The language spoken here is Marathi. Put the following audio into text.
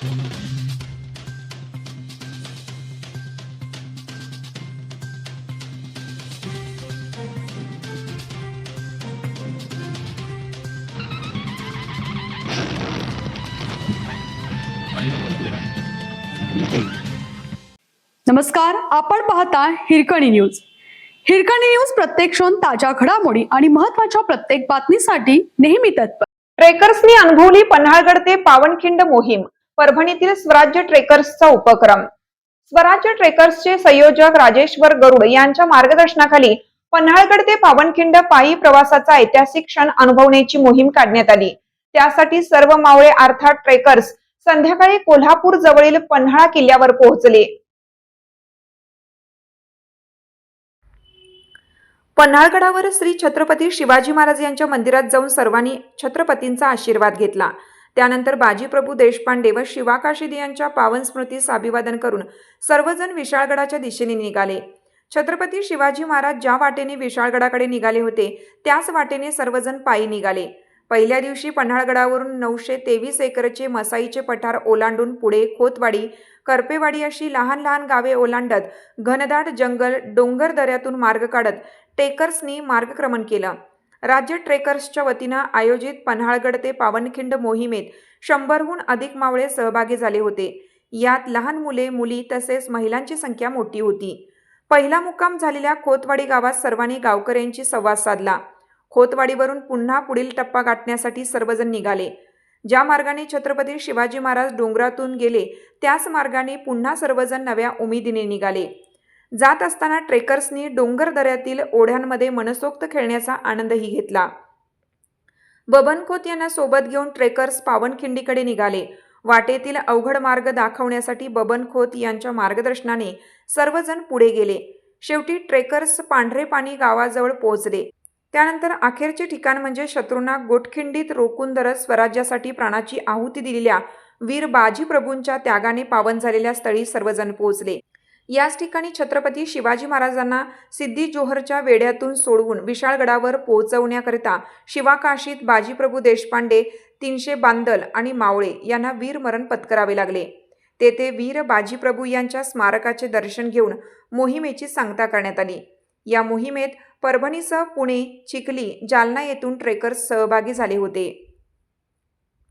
नमस्कार, आपण पाहता हिरकणी न्यूज. हिरकणी न्यूज प्रत्येक क्षण ताज्या घडामोडी आणि महत्त्वाच्या प्रत्येक बातमीसाठी नेहमी तत्पर. ट्रेकर्सनी अनुभवली पन्हाळगड ते पावनखिंड मोहीम. परभणीतील स्वराज्य ट्रेकर्सचा उपक्रम. स्वराज्य ट्रेकर्सचे संयोजक राजेश्वर गरुड यांच्या मार्गदर्शनाखाली पन्हाळगड ते पावनखिंड पायी प्रवासाचा ऐतिहासिक क्षण अनुभवण्याची मोहीम काढण्यात आली. त्यासाठी सर्व मावळे अर्थात ट्रेकर्स संध्याकाळी कोल्हापूर जवळील पन्हाळा किल्ल्यावर पोहोचले. पन्हाळगडावर श्री छत्रपती शिवाजी महाराज यांच्या मंदिरात जाऊन सर्वांनी छत्रपतींचा आशीर्वाद घेतला. त्यानंतर बाजीप्रभू देशपांडे व शिवा काशीद यांच्या पावन स्मृतीस अभिवादन करून सर्वजण विशाळगडाच्या दिशेने निघाले. छत्रपती शिवाजी महाराज ज्या वाटेने विशाळगडाकडे निघाले होते त्याच वाटेने सर्वजण पायी निघाले. पहिल्या दिवशी पन्हाळगडावरून 923 एकरचे मसाईचे पठार ओलांडून पुढे खोतवाडी, करपेवाडी अशी लहान लहान गावे ओलांडत घनदाट जंगल, डोंगर दऱ्यातून मार्ग काढत ट्रेकर्सनी मार्गक्रमण केलं. राज्य ट्रेकर्सच्या वतीनं आयोजित पन्हाळगड ते पावनखिंड मोहिमेत 100हून अधिक मावळे सहभागी झाले होते. यात लहान मुले, मुली तसेच महिलांची संख्या मोठी होती. पहिला मुक्काम झालेल्या खोतवाडी गावात सर्वांनी गावकऱ्यांशी संवाद साधला. खोतवाडीवरून पुन्हा पुढील टप्पा गाठण्यासाठी सर्वजण निघाले. ज्या मार्गाने छत्रपती शिवाजी महाराज डोंगरातून गेले त्याच मार्गाने पुन्हा सर्वजण नव्या उमेदीने निघाले. जात असताना ट्रेकर्सनी डोंगर दऱ्यातील ओढ्यांमध्ये मनसोक्त खेळण्याचा आनंदही घेतला. बबन खोत यांना सोबत घेऊन ट्रेकर्स पावनखिंडीकडे निघाले. वाटेतील अवघड मार्ग दाखवण्यासाठी बबन खोत यांच्या मार्गदर्शनाने सर्वजण पुढे गेले. शेवटी ट्रेकर्स पांढरे पाणी गावाजवळ पोहोचले. त्यानंतर अखेरचे ठिकाण म्हणजे शत्रूंना गोटखिंडीत रोखून धरत स्वराज्यासाठी प्राणाची आहुती दिलेल्या वीर बाजीप्रभूंच्या त्यागाने पावन झालेल्या स्थळी सर्वजण पोहोचले. याच ठिकाणी छत्रपती शिवाजी महाराजांना सिद्धी जोहरच्या वेढ्यातून सोडवून विशाळगडावर पोहोचवण्याकरिता शिवा काशीद, बाजीप्रभू देशपांडे, 300 बांदल आणि मावळे यांना वीरमरण पत्करावे लागले. तेथे वीर बाजीप्रभू यांच्या स्मारकाचे दर्शन घेऊन मोहिमेची सांगता करण्यात आली. या मोहिमेत परभणीसह पुणे, चिखली, जालना येथून ट्रेकर्स सहभागी झाले होते.